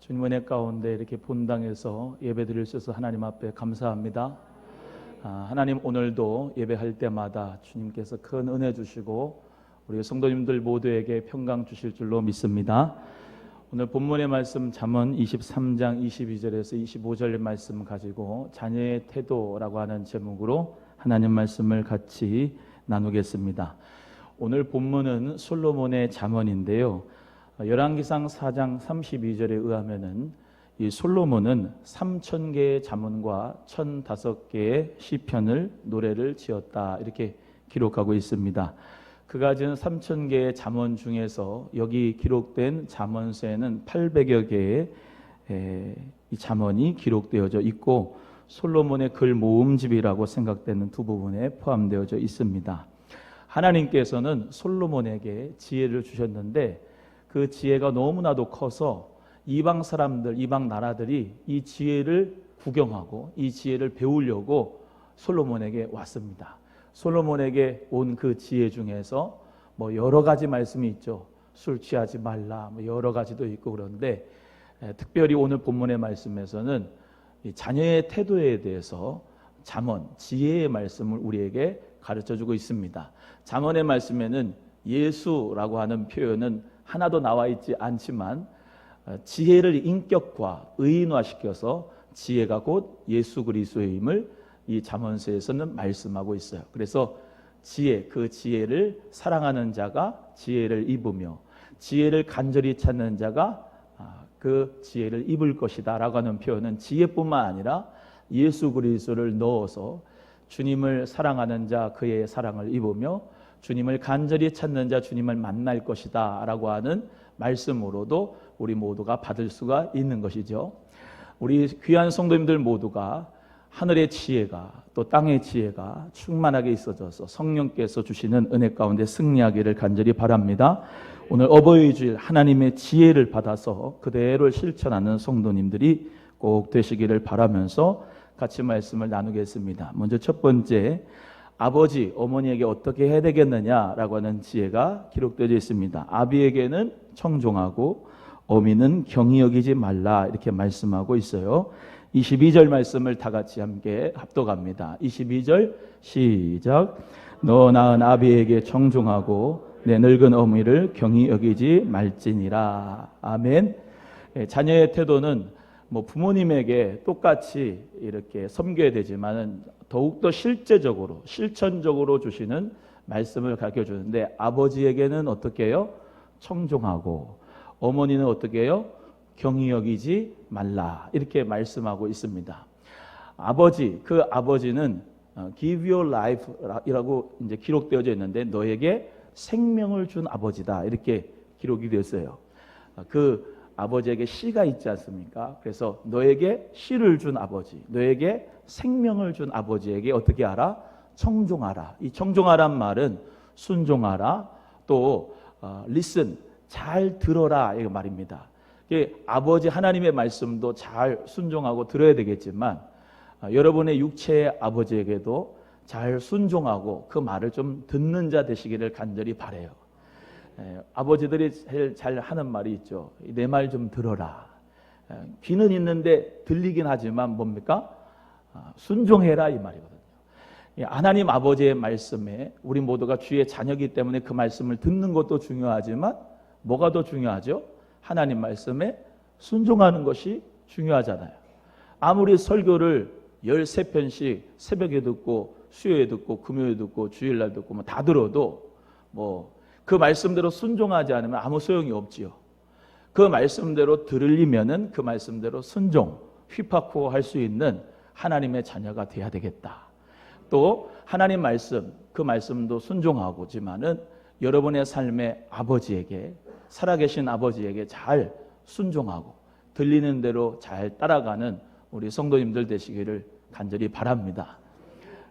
주님 은혜 가운데 이렇게 본당에서 예배드릴 수 있어서 하나님 앞에 감사합니다. 하나님, 오늘도 예배할 때마다 주님께서 큰 은혜 주시고 우리 성도님들 모두에게 평강 주실 줄로 믿습니다. 오늘 본문의 말씀 잠언 23장 22절에서 25절 말씀 가지고 자녀의 태도라고 하는 제목으로 하나님 말씀을 같이 나누겠습니다. 오늘 본문은 솔로몬의 잠언인데요, 열왕기상 4장 32절에 의하면은 이 솔로몬은 3,000개의 잠언과 1,005개의 시편을 노래를 지었다, 이렇게 기록하고 있습니다. 그가 지은 3,000개의 잠언 중에서 여기 기록된 잠언수에는 800여 개의 이 잠언이 기록되어져 있고, 솔로몬의 글 모음집이라고 생각되는 두 부분에 포함되어져 있습니다. 하나님께서는 솔로몬에게 지혜를 주셨는데 그 지혜가 너무나도 커서 이방 사람들, 이방 나라들이 이 지혜를 구경하고 이 지혜를 배우려고 솔로몬에게 왔습니다. 솔로몬에게 온 그 지혜 중에서 여러 가지 말씀이 있죠. 술 취하지 말라, 여러 가지도 있고, 그런데 특별히 오늘 본문의 말씀에서는 이 자녀의 태도에 대해서 잠언, 지혜의 말씀을 우리에게 가르쳐주고 있습니다. 잠언의 말씀에는 예수라고 하는 표현은 하나도 나와 있지 않지만 지혜를 인격화, 의인화시켜서 지혜가 곧 예수 그리스도임을 이 잠언서에서는 말씀하고 있어요. 그래서 지혜, 그 지혜를 사랑하는 자가 지혜를 입으며 지혜를 간절히 찾는 자가 그 지혜를 입을 것이다 라고 하는 표현은 지혜뿐만 아니라 예수 그리스도를 넣어서 주님을 사랑하는 자 그의 사랑을 입으며 주님을 간절히 찾는 자 주님을 만날 것이다 라고 하는 말씀으로도 우리 모두가 받을 수가 있는 것이죠. 우리 귀한 성도님들 모두가 하늘의 지혜가 또 땅의 지혜가 충만하게 있어져서 성령께서 주시는 은혜 가운데 승리하기를 간절히 바랍니다. 오늘 어버이 주일 하나님의 지혜를 받아서 그대로 실천하는 성도님들이 꼭 되시기를 바라면서 같이 말씀을 나누겠습니다. 먼저 첫 번째, 아버지, 어머니에게 어떻게 해야 되겠느냐라고 하는 지혜가 기록되어 있습니다. 아비에게는 청종하고 어미는 경히 여기지 말라, 이렇게 말씀하고 있어요. 22절 말씀을 다 같이 함께 합독합니다. 22절 시작. 너 낳은 아비에게 청종하고 내 늙은 어미를 경히 여기지 말지니라. 아멘. 자녀의 태도는 부모님에게 똑같이 이렇게 섬겨야 되지만은 더욱더 실제적으로 실천적으로 주시는 말씀을 가르쳐 주는데, 아버지에게는 어떻게 해요? 청종하고, 어머니는 어떻게 해요? 경히 여기지 말라, 이렇게 말씀하고 있습니다. 아버지, 그 아버지는 give your life 이라고 이제 기록되어져 있는데 너에게 생명을 준 아버지다, 이렇게 기록이 되었어요. 그 아버지에게 씨가 있지 않습니까? 그래서 너에게 씨를 준 아버지, 너에게 생명을 준 아버지에게 어떻게 하라? 청종하라. 이 청종하란 말은 순종하라, 또 listen, 잘 들어라, 이 말입니다. 아버지 하나님의 말씀도 잘 순종하고 들어야 되겠지만 여러분의 육체의 아버지에게도 잘 순종하고 그 말을 좀 듣는 자 되시기를 간절히 바라요. 아버지들이 제일 잘 하는 말이 있죠. 내 말 좀 들어라. 귀는 있는데 들리긴 하지만 뭡니까? 순종해라, 이 말이거든요. 하나님 아버지의 말씀에 우리 모두가 주의 자녀이기 때문에 그 말씀을 듣는 것도 중요하지만 뭐가 더 중요하죠? 하나님 말씀에 순종하는 것이 중요하잖아요. 아무리 설교를 13편씩 새벽에 듣고 수요일에 듣고 금요일에 듣고 주일날 듣고 다 들어도 그 말씀대로 순종하지 않으면 아무 소용이 없지요. 그 말씀대로 들으려면은 그 말씀대로 순종, 휘파코 할 수 있는 하나님의 자녀가 돼야 되겠다. 또 하나님 말씀, 그 말씀도 순종하고지만은 여러분의 삶의 아버지에게, 살아계신 아버지에게 잘 순종하고 들리는 대로 잘 따라가는 우리 성도님들 되시기를 간절히 바랍니다.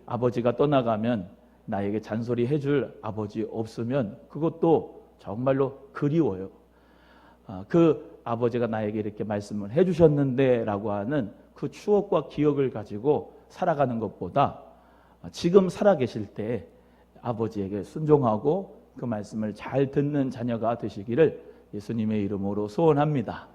아버지가 떠나가면 나에게 잔소리 해줄 아버지 없으면 그것도 정말로 그리워요. 그 아버지가 나에게 이렇게 말씀을 해주셨는데 라고 하는 그 추억과 기억을 가지고 살아가는 것보다 지금 살아계실 때 아버지에게 순종하고 그 말씀을 잘 듣는 자녀가 되시기를 예수님의 이름으로 소원합니다.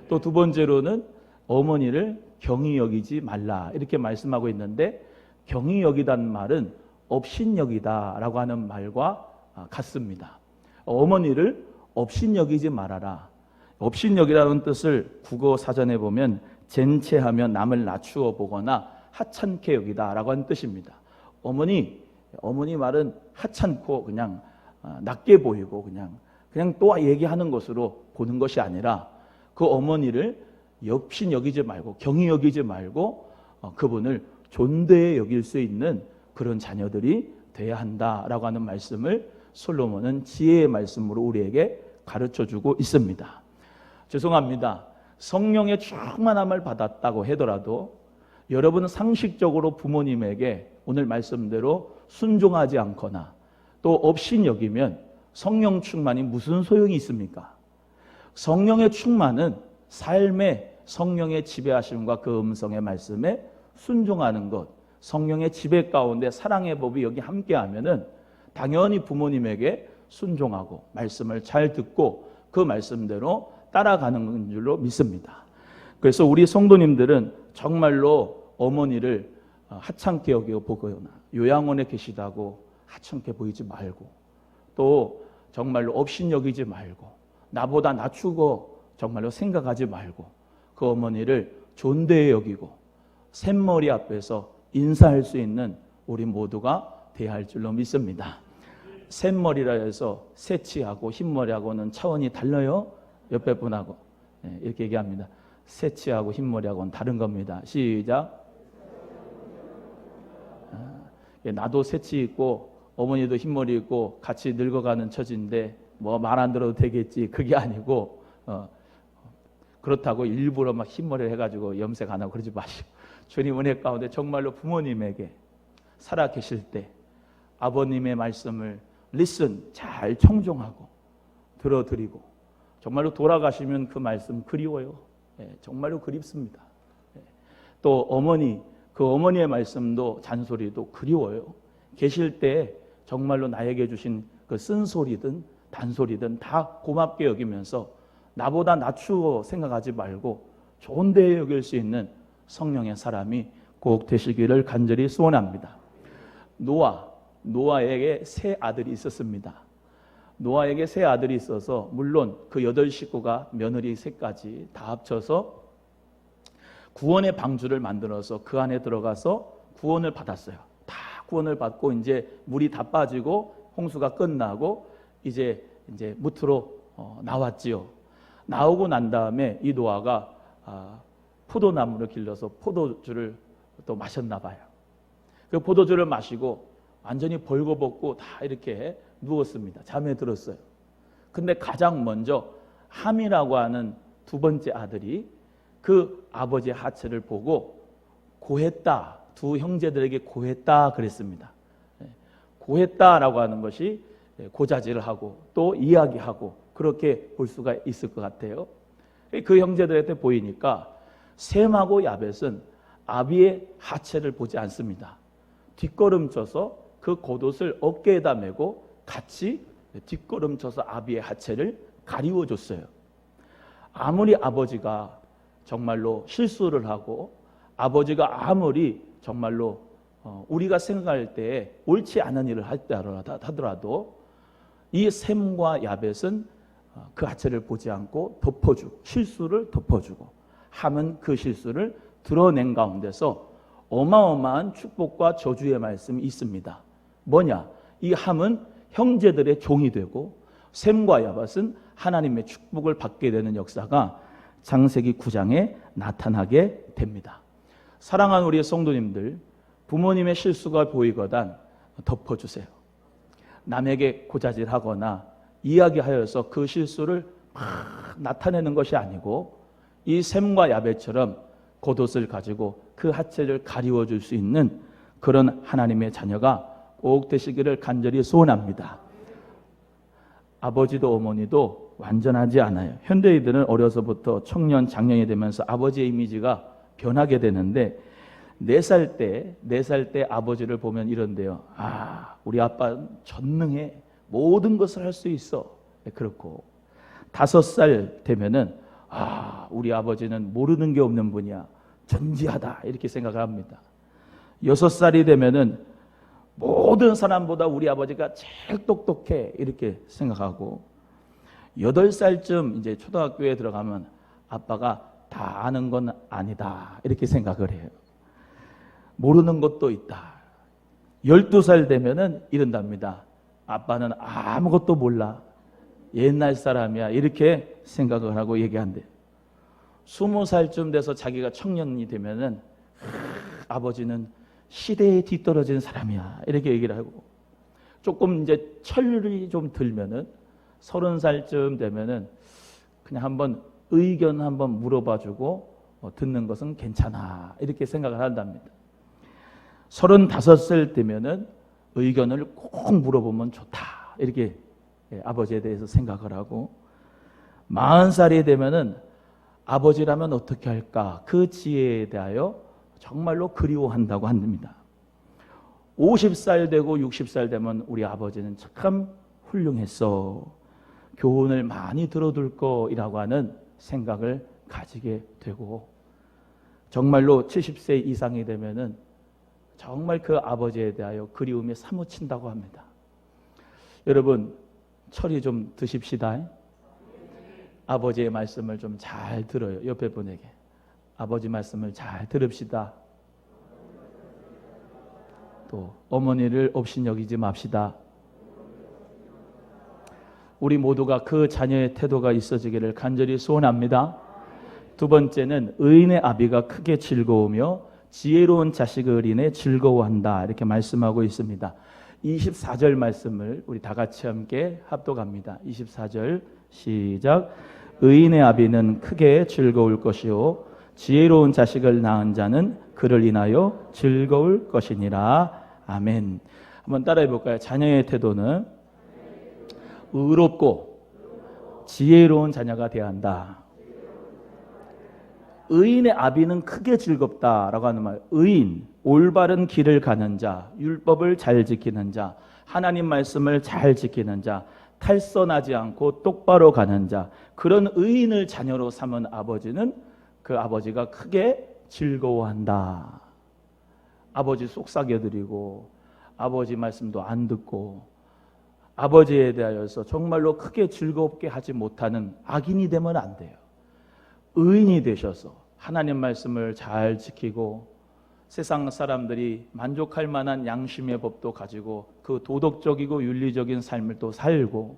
또 두 번째로는 어머니를 경히 여기지 말라 이렇게 말씀하고 있는데, 경히 여기다는 말은 업신여기다라고 하는 말과 같습니다. 어머니를 업신여기지 말아라. 업신여기라는 뜻을 국어 사전에 보면 젠체하며 남을 낮추어 보거나 하찮게 여기다라고 하는 뜻입니다. 어머니 말은 하찮고 그냥 낮게 보이고 그냥 또 얘기하는 것으로 보는 것이 아니라, 그 어머니를 엽신 여기지 말고 경히 여기지 말고 그분을 존대해 여길 수 있는 그런 자녀들이 돼야 한다라고 하는 말씀을 솔로몬은 지혜의 말씀으로 우리에게 가르쳐주고 있습니다. 죄송합니다. 성령의 충만함을 받았다고 하더라도 여러분은 상식적으로 부모님에게 오늘 말씀대로 순종하지 않거나 또 업신여기면 성령 충만이 무슨 소용이 있습니까? 성령의 충만은 삶의 성령의 지배하심과 그 음성의 말씀에 순종하는 것, 성령의 지배 가운데 사랑의 법이 여기 함께하면은 당연히 부모님에게 순종하고 말씀을 잘 듣고 그 말씀대로 따라가는 줄로 믿습니다. 그래서 우리 성도님들은 정말로 어머니를 하찮게 여겨 보거나 요양원에 계시다고 하찮게 보이지 말고, 또 정말로 업신여기지 말고 나보다 낮추고 정말로 생각하지 말고 그 어머니를 존대해 여기고 샘머리 앞에서 인사할 수 있는 우리 모두가 되어야 할 줄로 믿습니다. 샘머리라 해서 새치하고 흰머리하고는 차원이 달라요. 옆에 분하고 이렇게 얘기합니다. 새치하고 흰머리하고는 다른 겁니다. 시작. 나도 새치 있고 어머니도 흰머리 있고 같이 늙어가는 처지인데 뭐 말 안 들어도 되겠지, 그게 아니고 그렇다고 일부러 막 흰머리를 해가지고 염색 안 하고 그러지 마시고, 주님 은혜 가운데 정말로 부모님에게 살아 계실 때 아버님의 말씀을 잘 청종하고 들어드리고, 정말로 돌아가시면 그 말씀 그리워요. 정말로 그립습니다. 또 그 어머니의 말씀도 잔소리도 그리워요. 계실 때 정말로 나에게 주신 그 쓴소리든 단소리든 다 고맙게 여기면서 나보다 낮추어 생각하지 말고 좋은 데에 여길 수 있는 성령의 사람이 꼭 되시기를 간절히 소원합니다. 노아에게 세 아들이 있었습니다. 노아에게 세 아들이 있어서 물론 그 8식구가 며느리 셋까지 다 합쳐서 구원의 방주를 만들어서 그 안에 들어가서 구원을 받았어요. 다 구원을 받고 이제 물이 다 빠지고 홍수가 끝나고 이제 무트로 나왔지요. 나오고 난 다음에 이 노아가 포도나무를 길러서 포도주를 또 마셨나 봐요. 그 포도주를 마시고 완전히 벌거벗고 다 이렇게 누웠습니다. 잠에 들었어요. 근데 가장 먼저 함이라고 하는 두 번째 아들이 그 아버지의 하체를 보고 고했다. 두 형제들에게 고했다 그랬습니다. 고했다라고 하는 것이 고자질을 하고 또 이야기하고 그렇게 볼 수가 있을 것 같아요. 그 형제들한테 보이니까 셈하고 야벳은 아비의 하체를 보지 않습니다. 뒷걸음쳐서 그 겉옷을 어깨에다 메고 같이 뒷걸음쳐서 아비의 하체를 가리워줬어요. 아무리 아버지가 정말로 실수를 하고 아버지가 아무리 정말로 우리가 생각할 때 옳지 않은 일을 하더라도 이 셈과 야벳은 그 하체를 보지 않고 덮어주고 실수를 덮어주고 함은 그 실수를 드러낸 가운데서 어마어마한 축복과 저주의 말씀이 있습니다. 뭐냐? 이 함은 형제들의 종이 되고 셈과 야벳은 하나님의 축복을 받게 되는 역사가 창세기 9장에 나타나게 됩니다. 사랑하는 우리 성도님들, 부모님의 실수가 보이거든 덮어주세요. 남에게 고자질하거나 이야기하여서 그 실수를 막 나타내는 것이 아니고 이 셈과 야벳처럼 겉옷을 가지고 그 하체를 가리워줄 수 있는 그런 하나님의 자녀가 꼭 되시기를 간절히 소원합니다. 아버지도 어머니도 완전하지 않아요. 현대인들은 어려서부터 청년, 장년이 되면서 아버지의 이미지가 변하게 되는데 4살 때 아버지를 보면 이런데요. 우리 아빠는 전능해. 모든 것을 할 수 있어. 그렇고 5살 되면은 우리 아버지는 모르는 게 없는 분이야, 전지하다, 이렇게 생각을 합니다. 6살이 되면은 모든 사람보다 우리 아버지가 제일 똑똑해, 이렇게 생각하고, 8살쯤 이제 초등학교에 들어가면 아빠가 다 아는 건 아니다, 이렇게 생각을 해요. 모르는 것도 있다. 12살 되면은 이른답니다. 아빠는 아무것도 몰라, 옛날 사람이야, 이렇게 생각을 하고 얘기한대요. 20살쯤 돼서 자기가 청년이 되면은 아버지는 시대에 뒤떨어진 사람이야, 이렇게 얘기를 하고, 조금 이제 철이 좀 들면은 30살쯤 되면은 그냥 한번 의견 한번 물어봐주고 듣는 것은 괜찮아, 이렇게 생각을 한답니다. 35살 되면은 의견을 꼭 물어보면 좋다, 이렇게 아버지에 대해서 생각을 하고, 40살이 되면은 아버지라면 어떻게 할까, 그 지혜에 대하여 정말로 그리워한다고 합니다. 50살 되고 60살 되면 우리 아버지는 참 훌륭했어, 교훈을 많이 들어둘 거이라고 하는 생각을 가지게 되고, 정말로 70세 이상이 되면은 정말 그 아버지에 대하여 그리움이 사무친다고 합니다. 여러분, 철이 좀 드십시다. 아버지의 말씀을 좀 잘 들어요. 옆에 분에게 아버지 말씀을 잘 들읍시다. 또 어머니를 업신여기지 맙시다. 우리 모두가 그 자녀의 태도가 있어지기를 간절히 소원합니다. 두 번째는 의인의 아비가 크게 즐거우며 지혜로운 자식을 인해 즐거워한다, 이렇게 말씀하고 있습니다. 24절 말씀을 우리 다 같이 함께 합독합니다. 24절 시작. 의인의 아비는 크게 즐거울 것이요 지혜로운 자식을 낳은 자는 그를 인하여 즐거울 것이니라. 아멘. 한번 따라해 볼까요? 자녀의 태도는 의롭고 지혜로운 자녀가 되어야 한다. 의인의 아비는 크게 즐겁다라고 하는 말, 의인, 올바른 길을 가는 자, 율법을 잘 지키는 자, 하나님 말씀을 잘 지키는 자, 탈선하지 않고 똑바로 가는 자, 그런 의인을 자녀로 삼은 아버지는 그 아버지가 크게 즐거워한다. 아버지 속삭여드리고 아버지 말씀도 안 듣고 아버지에 대하여서 정말로 크게 즐겁게 하지 못하는 악인이 되면 안 돼요. 의인이 되셔서 하나님 말씀을 잘 지키고 세상 사람들이 만족할 만한 양심의 법도 가지고 그 도덕적이고 윤리적인 삶을 또 살고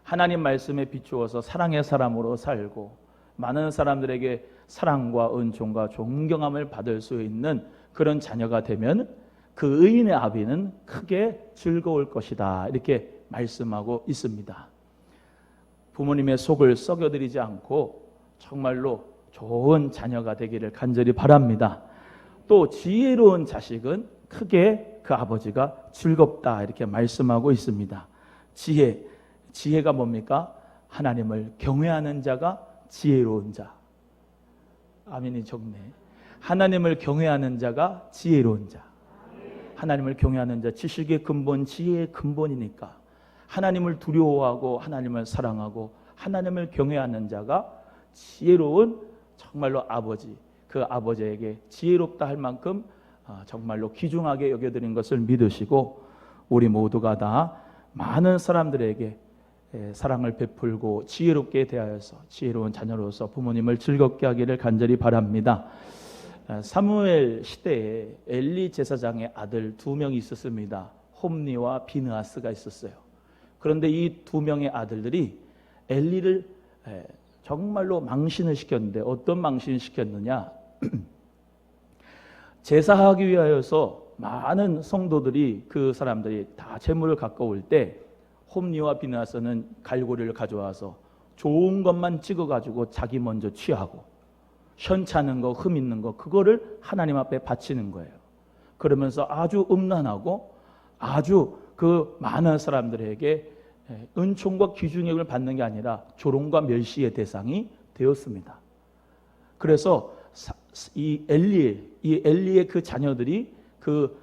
하나님 말씀에 비추어서 사랑의 사람으로 살고 많은 사람들에게 사랑과 은총과 존경함을 받을 수 있는 그런 자녀가 되면 그 의인의 아비는 크게 즐거울 것이다, 이렇게 말씀하고 있습니다. 부모님의 속을 썩여드리지 않고 정말로 좋은 자녀가 되기를 간절히 바랍니다. 또 지혜로운 자식은 크게 그 아버지가 즐겁다, 이렇게 말씀하고 있습니다. 지혜가 뭡니까? 하나님을 경외하는 자가 지혜로운 자. 아멘이 적네. 하나님을 경외하는 자가 지혜로운 자. 하나님을 경외하는 자, 지식의 근본, 지혜의 근본이니까 하나님을 두려워하고 하나님을 사랑하고 하나님을 경외하는 자가 지혜로운 정말로 아버지, 그 아버지에게 지혜롭다 할 만큼 정말로 귀중하게 여겨드린 것을 믿으시고 우리 모두가 다 많은 사람들에게 사랑을 베풀고 지혜롭게 대하여서 지혜로운 자녀로서 부모님을 즐겁게 하기를 간절히 바랍니다. 사무엘 시대에 엘리 제사장의 아들 2명이 있었습니다. 홈니와 비느하스가 있었어요. 그런데 이 2명의 아들들이 엘리를 정말로 망신을 시켰는데 어떤 망신을 시켰느냐? 제사하기 위하여서 많은 성도들이 그 사람들이 다 제물을 갖고 올 때 홈니와 비느하스는 갈고리를 가져와서 좋은 것만 찍어가지고 자기 먼저 취하고 현찮은 거, 흠 있는 거 그거를 하나님 앞에 바치는 거예요. 그러면서 아주 음란하고 아주 그 많은 사람들에게 은총과 귀중력을 받는 게 아니라 조롱과 멸시의 대상이 되었습니다. 그래서 이 엘리의 그 자녀들이 그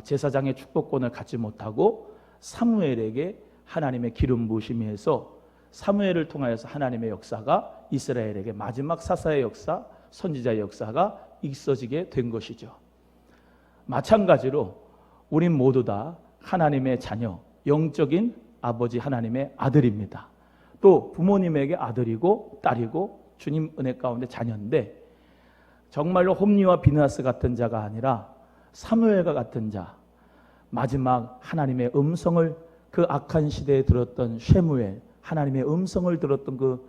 제사장의 축복권을 갖지 못하고 사무엘에게 하나님의 기름 부으심에서 사무엘을 통하여서 하나님의 역사가 이스라엘에게 마지막 사사의 역사, 선지자의 역사가 있어지게 된 것이죠. 마찬가지로 우린 모두 다 하나님의 자녀, 영적인 아버지 하나님의 아들입니다. 또 부모님에게 아들이고 딸이고 주님 은혜 가운데 자녀인데, 정말로 홈리와 비느하스 같은 자가 아니라 사무엘과 같은 자, 마지막 하나님의 음성을, 그 악한 시대에 들었던 쉐무엘, 하나님의 음성을 들었던 그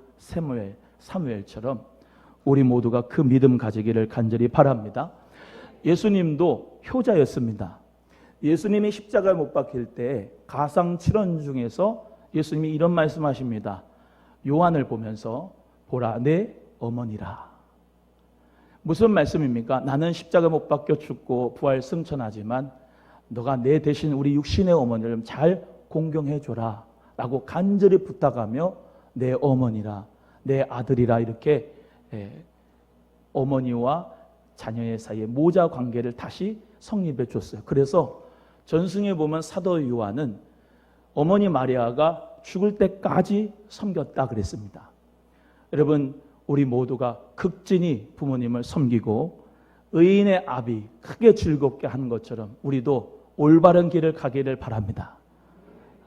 사무엘처럼 우리 모두가 그 믿음 가지기를 간절히 바랍니다. 예수님도 효자였습니다. 예수님이 십자가에 못 박힐 때 가상 7원 중에서 예수님이 이런 말씀하십니다. 요한을 보면서 보라 내 어머니라. 무슨 말씀입니까? 나는 십자가에 못 박혀 죽고 부활 승천하지만 너가 내 대신 우리 육신의 어머니를 잘 공경해 줘라 라고 간절히 부탁하며 내 어머니라, 내 아들이라, 이렇게 어머니와 자녀의 사이에 모자 관계를 다시 성립해 줬어요. 그래서 전승에 보면 사도 요한은 어머니 마리아가 죽을 때까지 섬겼다 그랬습니다. 여러분, 우리 모두가 극진히 부모님을 섬기고 의인의 아비 크게 즐겁게 하는 것처럼 우리도 올바른 길을 가기를 바랍니다.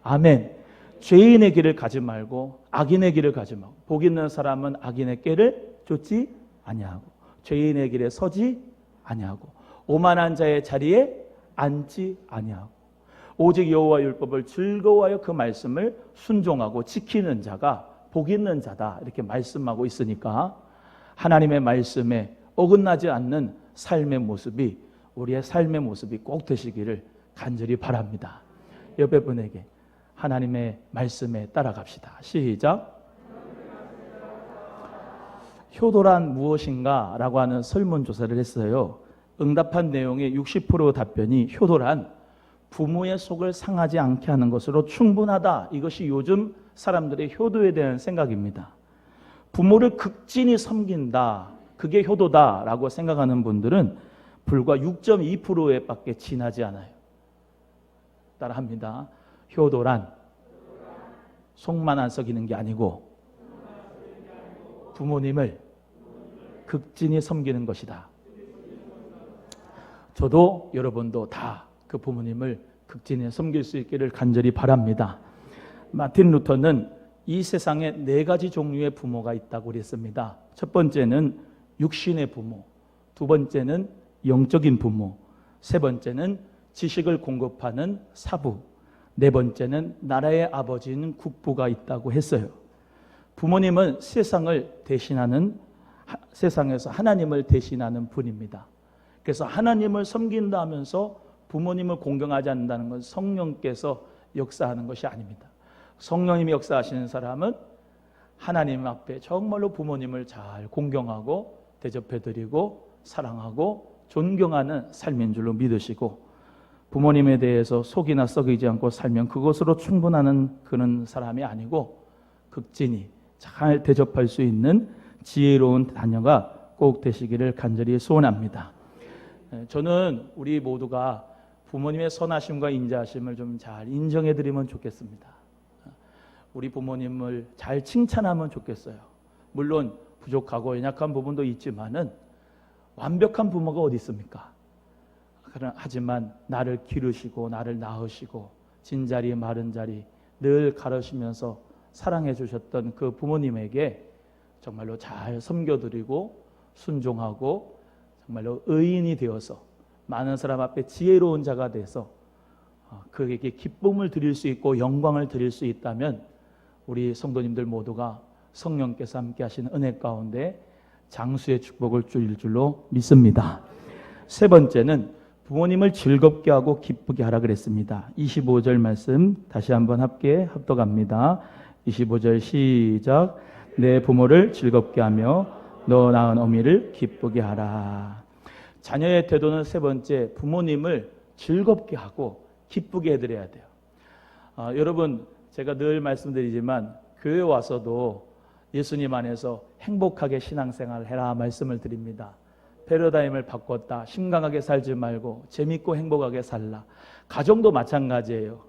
아멘. 죄인의 길을 가지 말고 악인의 길을 가지 말고, 복 있는 사람은 악인의 길을 쫓지 아니하고 죄인의 길에 서지 아니하고 오만한 자의 자리에 앉지 아니하고 오직 여호와 율법을 즐거워하여 그 말씀을 순종하고 지키는 자가 복 있는 자다, 이렇게 말씀하고 있으니까 하나님의 말씀에 어긋나지 않는 삶의 모습이, 우리의 삶의 모습이 꼭 되시기를 간절히 바랍니다. 옆에 분에게 하나님의 말씀에 따라갑시다. 시작. 효도란 무엇인가? 라고 하는 설문조사를 했어요. 응답한 내용의 60% 답변이 효도란 부모의 속을 상하지 않게 하는 것으로 충분하다. 이것이 요즘 사람들의 효도에 대한 생각입니다. 부모를 극진히 섬긴다, 그게 효도다라고 생각하는 분들은 불과 6.2%에 밖에 지나지 않아요. 따라합니다. 효도란 속만 안 썩이는 게 아니고 부모님을 극진히 섬기는 것이다. 저도 여러분도 다 그 부모님을 극진히 섬길 수 있기를 간절히 바랍니다. 마틴 루터는 이 세상에 4가지 종류의 부모가 있다고 그랬습니다. 첫 번째는 육신의 부모, 두 번째는 영적인 부모, 세 번째는 지식을 공급하는 사부, 네 번째는 나라의 아버지인 국부가 있다고 했어요. 부모님은 세상을 대신하는, 세상에서 하나님을 대신하는 분입니다. 그래서 하나님을 섬긴다 하면서 부모님을 공경하지 않는다는 건 성령께서 역사하는 것이 아닙니다. 성령님이 역사하시는 사람은 하나님 앞에 정말로 부모님을 잘 공경하고 대접해드리고 사랑하고 존경하는 삶인 줄로 믿으시고, 부모님에 대해서 속이나 썩이지 않고 살면 그것으로 충분하는 그런 사람이 아니고 극진히 잘 대접할 수 있는 지혜로운 자녀가 꼭 되시기를 간절히 소원합니다. 저는 우리 모두가 부모님의 선하심과 인자하심을 좀 잘 인정해드리면 좋겠습니다. 우리 부모님을 잘 칭찬하면 좋겠어요. 물론 부족하고 연약한 부분도 있지만은 완벽한 부모가 어디 있습니까? 하지만 나를 기르시고 나를 낳으시고 진자리 마른자리 늘 가르치면서 사랑해 주셨던 그 부모님에게 정말로 잘 섬겨드리고 순종하고 정말로 의인이 되어서 많은 사람 앞에 지혜로운 자가 돼서 그에게 기쁨을 드릴 수 있고 영광을 드릴 수 있다면 우리 성도님들 모두가 성령께서 함께 하시는 은혜 가운데 장수의 축복을 주실 줄로 믿습니다. 세 번째는 부모님을 즐겁게 하고 기쁘게 하라 그랬습니다. 25절 말씀 다시 한번 함께 합독합니다. 25절 시작. 내 부모를 즐겁게 하며 너 낳은 어미를 기쁘게 하라. 자녀의 태도는 세 번째, 부모님을 즐겁게 하고 기쁘게 해드려야 돼요. 여러분, 제가 늘 말씀드리지만 교회 와서도 예수님 안에서 행복하게 신앙생활을 해라 말씀을 드립니다. 패러다임을 바꿨다. 심각하게 살지 말고 재밌고 행복하게 살라. 가정도 마찬가지예요.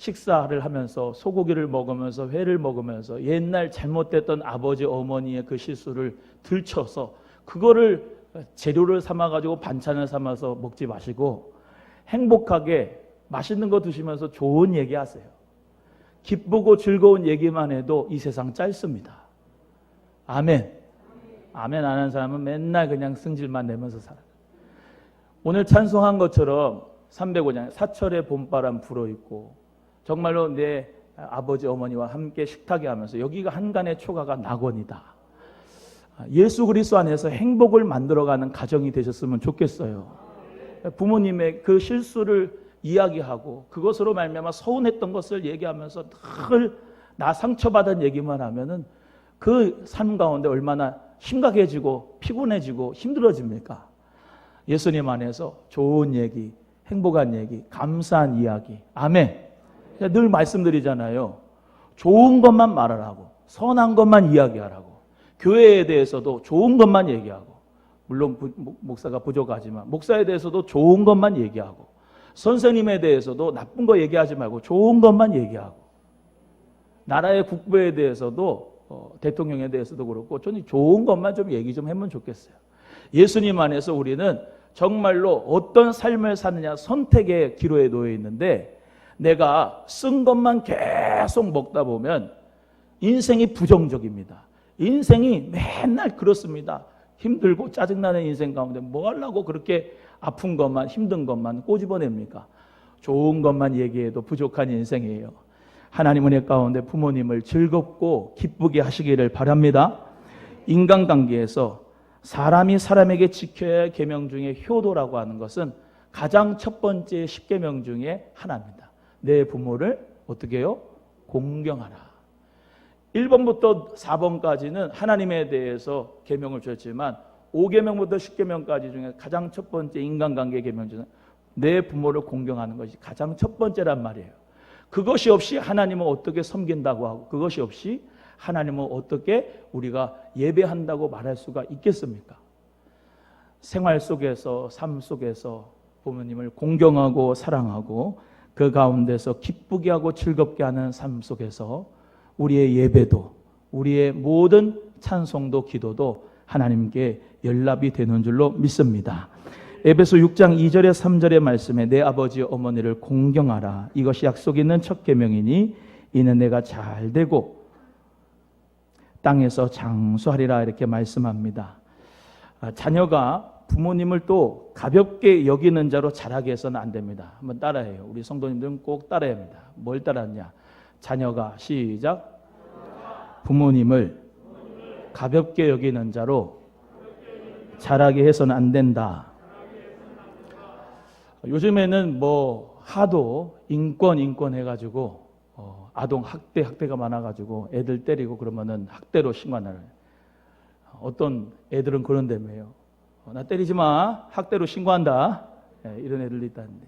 식사를 하면서 소고기를 먹으면서 회를 먹으면서 옛날 잘못됐던 아버지 어머니의 그 실수를 들춰서 그거를 재료를 삼아가지고 반찬을 삼아서 먹지 마시고 행복하게 맛있는 거 드시면서 좋은 얘기 하세요. 기쁘고 즐거운 얘기만 해도 이 세상 짧습니다. 아멘. 아멘 안 하는 사람은 맨날 그냥 승질만 내면서 살아요. 오늘 찬송한 것처럼 305장 사철의 봄바람 불어있고 정말로 내 아버지 어머니와 함께 식탁에 하면서 여기가 한간의 초가가 낙원이다. 예수 그리스도 안에서 행복을 만들어가는 가정이 되셨으면 좋겠어요. 부모님의 그 실수를 이야기하고 그것으로 말미암아 서운했던 것을 얘기하면서 늘 나 상처받은 얘기만 하면은 그 삶 가운데 얼마나 심각해지고 피곤해지고 힘들어집니까? 예수님 안에서 좋은 얘기, 행복한 얘기, 감사한 이야기. 아멘. 늘 말씀드리잖아요. 좋은 것만 말하라고, 선한 것만 이야기하라고, 교회에 대해서도 좋은 것만 얘기하고, 물론 목사가 부족하지만 목사에 대해서도 좋은 것만 얘기하고, 선생님에 대해서도 나쁜 거 얘기하지 말고 좋은 것만 얘기하고, 나라의 국부에 대해서도 대통령에 대해서도 그렇고 저는 좋은 것만 좀 얘기 좀 하면 좋겠어요. 예수님 안에서 우리는 정말로 어떤 삶을 사느냐 선택의 기로에 놓여 있는데, 내가 쓴 것만 계속 먹다 보면 인생이 부정적입니다. 인생이 맨날 그렇습니다. 힘들고 짜증나는 인생 가운데 뭐 하려고 그렇게 아픈 것만 힘든 것만 꼬집어냅니까? 좋은 것만 얘기해도 부족한 인생이에요. 하나님 은혜 가운데 부모님을 즐겁고 기쁘게 하시기를 바랍니다. 인간관계에서 사람이 사람에게 지켜야 할 계명 중에 효도라고 하는 것은 가장 첫 번째 10계명 중에 하나입니다. 내 부모를 어떻게 해요? 공경하라. 1번부터 4번까지는 하나님에 대해서 계명을 주셨지만 5계명부터 10계명까지 중에 가장 첫 번째 인간관계 계명 중에 내 부모를 공경하는 것이 가장 첫 번째란 말이에요. 그것이 없이 하나님을 어떻게 섬긴다고 하고 그것이 없이 하나님을 어떻게 우리가 예배한다고 말할 수가 있겠습니까? 생활 속에서 삶 속에서 부모님을 공경하고 사랑하고 그 가운데서 기쁘게 하고 즐겁게 하는 삶 속에서 우리의 예배도 우리의 모든 찬송도 기도도 하나님께 연락이 되는 줄로 믿습니다. 에베소 6장 2절에 3절의 말씀에 내 아버지 어머니를 공경하라. 이것이 약속 있는 첫 계명이니 이는 내가 잘 되고 땅에서 장수하리라 이렇게 말씀합니다. 자녀가 부모님을 또 가볍게 여기는 자로 자라게 해서는 안 됩니다. 한번 따라해요. 우리 성도님들은 꼭 따라야 합니다. 뭘 따라하냐? 자녀가 시작. 부모님을 가볍게 여기는 자로 자라게 해서는 안 된다. 요즘에는 뭐 하도 인권 해가지고 아동 학대가 많아가지고 애들 때리고 그러면은 학대로 신고하는, 어떤 애들은 그런 데매요. 나 때리지 마, 학대로 신고한다. 이런 애들도 있다는데,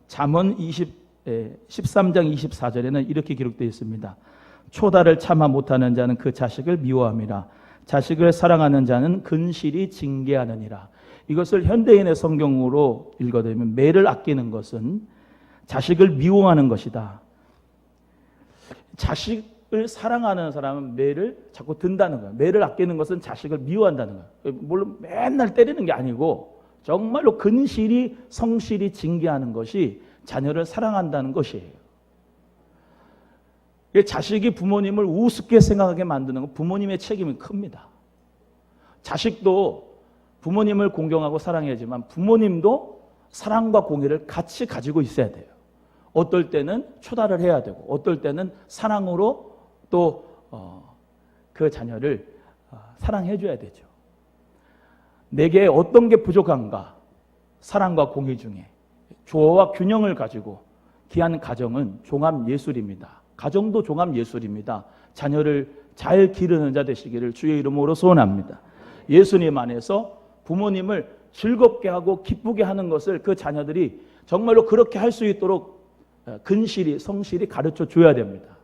잠언 13장 24절에는 이렇게 기록되어 있습니다. 초다를 참아 못하는 자는 그 자식을 미워함이라. 자식을 사랑하는 자는 근실이 징계하느니라. 이것을 현대인의 성경으로 읽어드리면 매를 아끼는 것은 자식을 미워하는 것이다. 자식을 사랑하는 사람은 매를 자꾸 든다는 거예요. 매를 아끼는 것은 자식을 미워한다는 거예요. 물론 맨날 때리는 게 아니고 정말로 근실이 성실히 징계하는 것이 자녀를 사랑한다는 것이에요. 자식이 부모님을 우습게 생각하게 만드는 건 부모님의 책임이 큽니다. 자식도 부모님을 공경하고 사랑해야지만 부모님도 사랑과 공의를 같이 가지고 있어야 돼요. 어떨 때는 초달을 해야 되고 어떨 때는 사랑으로 또 그 자녀를 사랑해 줘야 되죠. 내게 어떤 게 부족한가? 사랑과 공의 중에 조화와 균형을 가지고 귀한 가정은 종합예술입니다. 가정도 종합예술입니다. 자녀를 잘 기르는 자 되시기를 주의 이름으로 소원합니다. 예수님 안에서 부모님을 즐겁게 하고 기쁘게 하는 것을 그 자녀들이 정말로 그렇게 할 수 있도록 근실이 성실히 가르쳐 줘야 됩니다.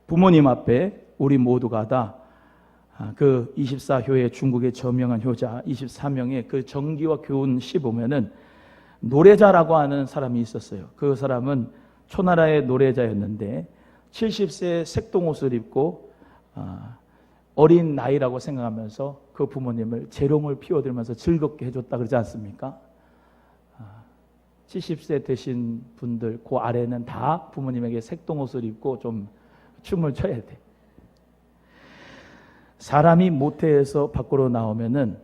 부모님 앞에 우리 모두가 다 그 24효의 중국의 저명한 효자 24명의 그 정기와 교훈 시 보면은 노래자라고 하는 사람이 있었어요. 그 사람은 초나라의 노래자였는데 70세에 색동옷을 입고 어린 나이라고 생각하면서 그 부모님을 재롱을 피워들면서 즐겁게 해줬다 그러지 않습니까? 70세 되신 분들 그 아래는 다 부모님에게 색동옷을 입고 좀 춤을 춰야 돼. 사람이 모태에서 밖으로 나오면은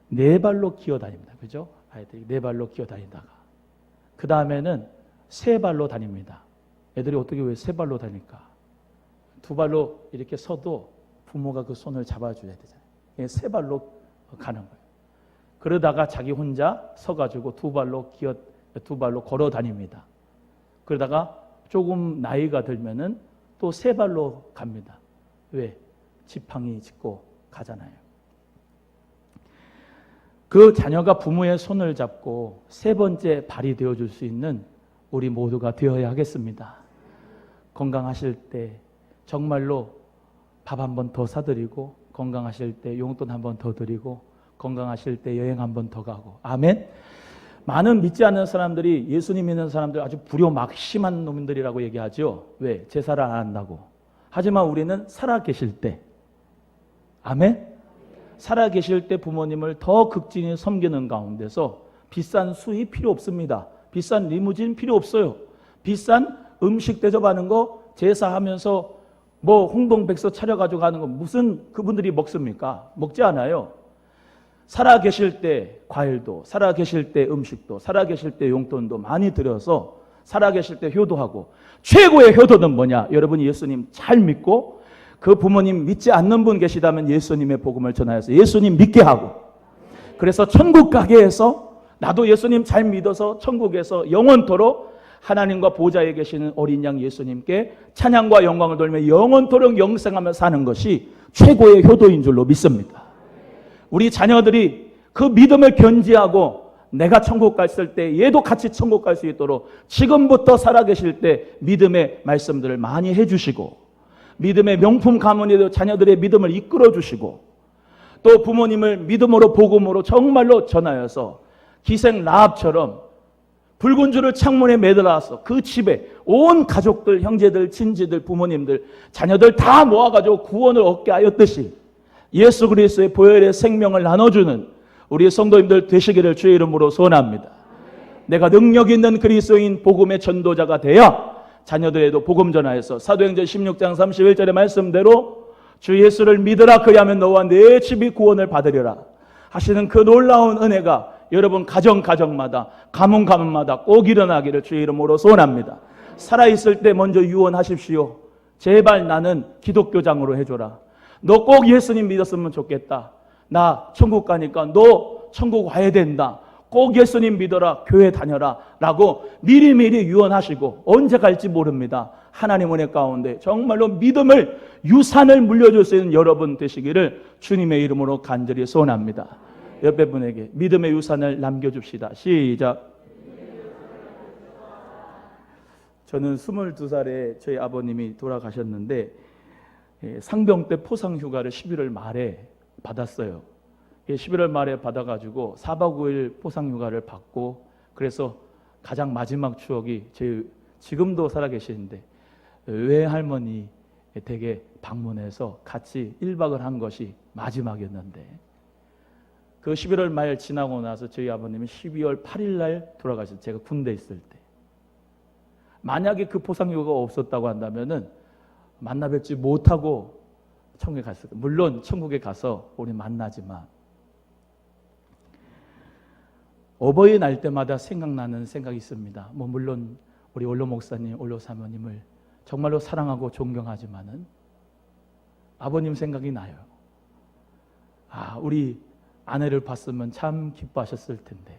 네 발로 기어다닙니다. 그죠? 아이들이 네 발로 기어다니다가 그 다음에는 세 발로 다닙니다. 애들이 어떻게 왜 세 발로 다닐까? 두 발로 이렇게 서도 부모가 그 손을 잡아줘야 되잖아요. 세 발로 가는 거예요. 그러다가 자기 혼자 서가지고 두 발로 걸어 다닙니다. 그러다가 조금 나이가 들면은 또 세 발로 갑니다. 왜? 지팡이 짚고 가잖아요. 그 자녀가 부모의 손을 잡고 세 번째 발이 되어줄 수 있는 우리 모두가 되어야 하겠습니다. 건강하실 때 정말로 밥 한 번 더 사드리고, 건강하실 때 용돈 한 번 더 드리고, 건강하실 때 여행 한 번 더 가고. 아멘. 많은 믿지 않는 사람들이 예수님 믿는 사람들 아주 불효막심한 놈들이라고 얘기하죠. 왜? 제사를 안 한다고. 하지만 우리는 살아계실 때, 아멘. 살아계실 때 부모님을 더 극진히 섬기는 가운데서 비싼 수입 필요 없습니다. 비싼 리무진 필요 없어요. 비싼 음식 대접하는 거 제사하면서 뭐 홍동백서 차려가지고 가는 거 무슨 그분들이 먹습니까? 먹지 않아요. 살아계실 때 과일도, 살아계실 때 음식도, 살아계실 때 용돈도 많이 들여서 살아계실 때 효도하고, 최고의 효도는 뭐냐? 여러분이 예수님 잘 믿고 그 부모님 믿지 않는 분 계시다면 예수님의 복음을 전하여서 예수님 믿게 하고, 그래서 천국 가게 해서 나도 예수님 잘 믿어서 천국에서 영원토록 하나님과 보좌에 계시는 어린 양 예수님께 찬양과 영광을 돌며 영원토록 영생하며 사는 것이 최고의 효도인 줄로 믿습니다. 우리 자녀들이 그 믿음을 견지하고 내가 천국 갔을 때 얘도 같이 천국 갈 수 있도록 지금부터 살아계실 때 믿음의 말씀들을 많이 해주시고, 믿음의 명품 가문에도 자녀들의 믿음을 이끌어 주시고, 또 부모님을 믿음으로 복음으로 정말로 전하여서 기생 라합처럼 붉은 줄을 창문에 매달아서 그 집에 온 가족들, 형제들, 친지들, 부모님들, 자녀들 다 모아가지고 구원을 얻게 하였듯이 예수 그리스도의 보혈의 생명을 나눠주는 우리 성도님들 되시기를 주의 이름으로 소원합니다. 내가 능력 있는 그리스도인 복음의 전도자가 되어 자녀들에도 복음 전하여서 사도행전 16장 31절의 말씀대로 주 예수를 믿으라, 그리하면 너와 내 집이 구원을 받으리라 하시는 그 놀라운 은혜가 여러분 가정마다, 가문마다 꼭 일어나기를 주의 이름으로 소원합니다. 살아있을 때 먼저 유언하십시오. 제발 나는 기독교장으로 해줘라. 너 꼭 예수님 믿었으면 좋겠다. 나 천국 가니까 너 천국 와야 된다. 꼭 예수님 믿어라, 교회 다녀라 라고 미리미리 유언하시고, 언제 갈지 모릅니다. 하나님 은혜 가운데 정말로 믿음을, 유산을 물려줄 수 있는 여러분 되시기를 주님의 이름으로 간절히 소원합니다. 옆에 분에게 믿음의 유산을 남겨줍시다. 시작. 저는 22살에 저희 아버님이 돌아가셨는데 상병 때 포상휴가를 11월 말에 받았어요. 11월 말에 받아가지고 4박 5일 포상휴가를 받고, 그래서 가장 마지막 추억이 지금도 살아계시는데 외할머니 댁에 방문해서 같이 1박을 한 것이 마지막이었는데, 그 11월 말 지나고 나서 저희 아버님이 12월 8일 날 돌아가셨어요. 제가 군대 있을 때. 만약에 그 포상휴가가 없었다고 한다면은 만나 뵙지 못하고 천국에 갔을 거예요. 물론 천국에 가서 우리 만나지만 어버이날 때마다 생각나는 생각이 있습니다. 물론 우리 원로 목사님, 원로 사모님을 정말로 사랑하고 존경하지만은 아버님 생각이 나요. 우리 아내를 봤으면 참 기뻐하셨을 텐데,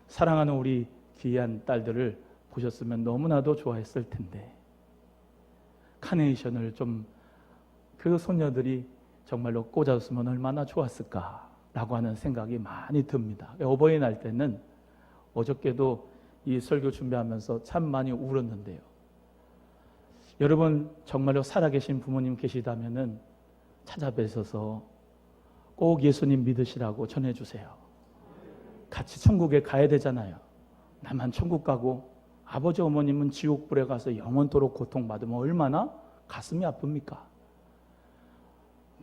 사랑하는 우리 귀한 딸들을 보셨으면 너무나도 좋아했을 텐데, 카네이션을 좀 그 손녀들이 정말로 꽂았으면 얼마나 좋았을까라고 하는 생각이 많이 듭니다. 어버이날 때는 어저께도 이 설교 준비하면서 참 많이 울었는데요. 여러분 정말로 살아계신 부모님 계시다면은 찾아뵈셔서 꼭 예수님 믿으시라고 전해주세요. 같이 천국에 가야 되잖아요. 나만 천국 가고 아버지 어머님은 지옥불에 가서 영원토록 고통받으면 얼마나 가슴이 아픕니까?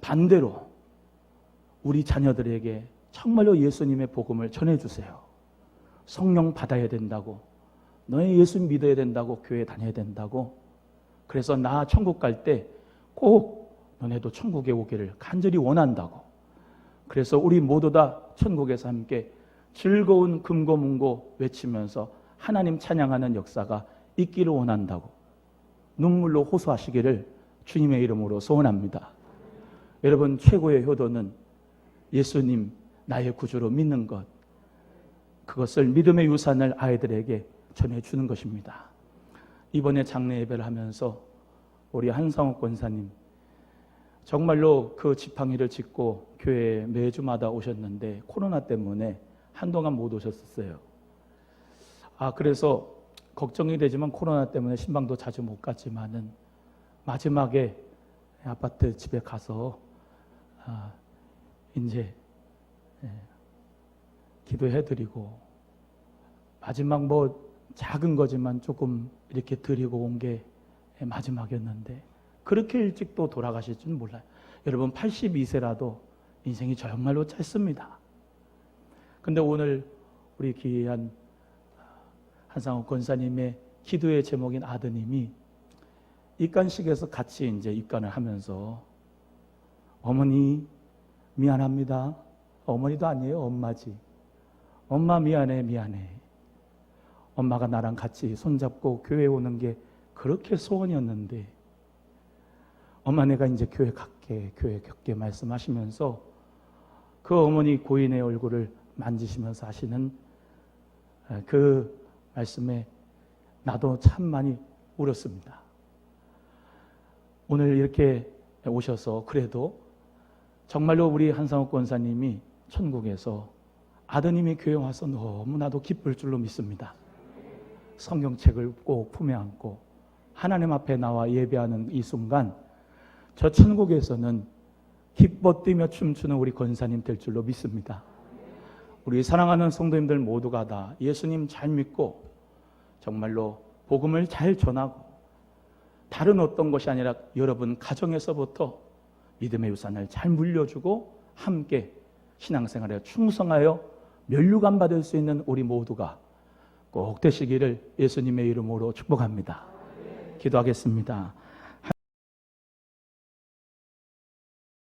반대로 우리 자녀들에게 정말로 예수님의 복음을 전해주세요. 성령 받아야 된다고, 너의 예수 믿어야 된다고, 교회 다녀야 된다고. 그래서 나 천국 갈 때 꼭 너네도 천국에 오기를 간절히 원한다고. 그래서 우리 모두 다 천국에서 함께 즐거운 금고문고 외치면서 하나님 찬양하는 역사가 있기를 원한다고 눈물로 호소하시기를 주님의 이름으로 소원합니다. 여러분, 최고의 효도는 예수님 나의 구주로 믿는 것, 그것을 믿음의 유산을 아이들에게 전해주는 것입니다. 이번에 장례 예배를 하면서 우리 한상욱 권사님 정말로 그 지팡이를 짚고 교회에 매주마다 오셨는데 코로나 때문에 한동안 못 오셨었어요. 그래서 걱정이 되지만 코로나 때문에 신방도 자주 못 갔지만은 마지막에 아파트 집에 가서 이제 기도해드리고 마지막 작은 거지만 조금 이렇게 드리고 온 게 마지막이었는데 그렇게 일찍 또 돌아가실 줄은 몰라요. 여러분, 82세라도 인생이 정말로 짧습니다. 근데 오늘 우리 귀한 한상욱 권사님의 기도의 제목인 아드님이 입간식에서 같이 이제 입간을 하면서 어머니 미안합니다. 어머니도 아니에요, 엄마지. 엄마 미안해. 엄마가 나랑 같이 손잡고 교회 오는 게 그렇게 소원이었는데 엄마 내가 이제 교회 겪게 말씀하시면서 그 어머니 고인의 얼굴을 만지시면서 하시는 그 말씀에 나도 참 많이 울었습니다. 오늘 이렇게 오셔서 그래도 정말로 우리 한상욱 권사님이 천국에서 아드님이 교회 와서 너무나도 기쁠 줄로 믿습니다. 성경책을 꼭 품에 안고 하나님 앞에 나와 예배하는 이 순간 저 천국에서는 기뻐 뛰며 춤추는 우리 권사님 될 줄로 믿습니다. 우리 사랑하는 성도님들 모두가 다 예수님 잘 믿고 정말로 복음을 잘 전하고 다른 어떤 것이 아니라 여러분 가정에서부터 믿음의 유산을 잘 물려주고 함께 신앙생활에 충성하여 면류관 받을 수 있는 우리 모두가 꼭 되시기를 예수님의 이름으로 축복합니다. 기도하겠습니다.